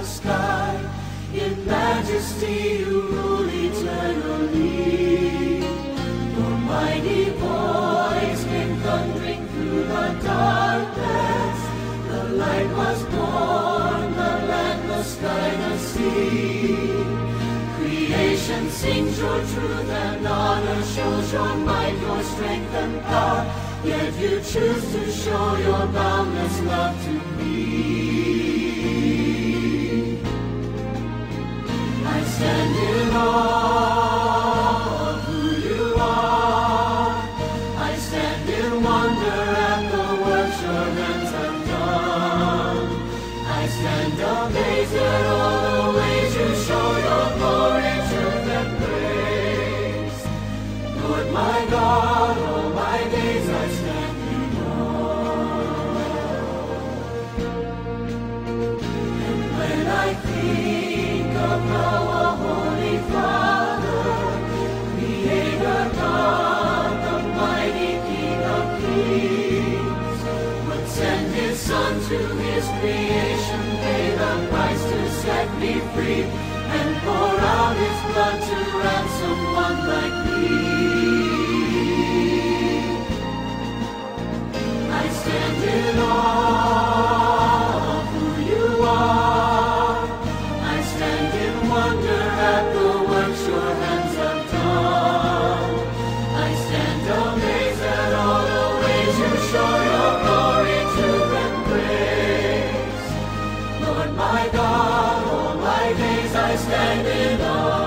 the sky. In majesty you rule eternally. Your mighty voice came thundering through the darkness. The light was born, the land, the sky, the sea. Creation sings your truth and honor, shows your might, your strength and power. Yet you choose to show your boundless love to me. I stand in awe of who you are. I stand in wonder at the works your hands have done. I stand amazed at all the ways you show your glory, truth, and grace. Lord my God, all my days I stand in awe. And when I think of thou, a holy Father, Creator God, the mighty King of kings, would send His Son to His creation, pay the price to set me free, and pour out His blood to ransom one like me. I stand in awe of who you are. I stand in wonder at the works your hands have done. I stand amazed at all the ways you show your glory, truth, and grace. Lord my God, all my days I stand in awe.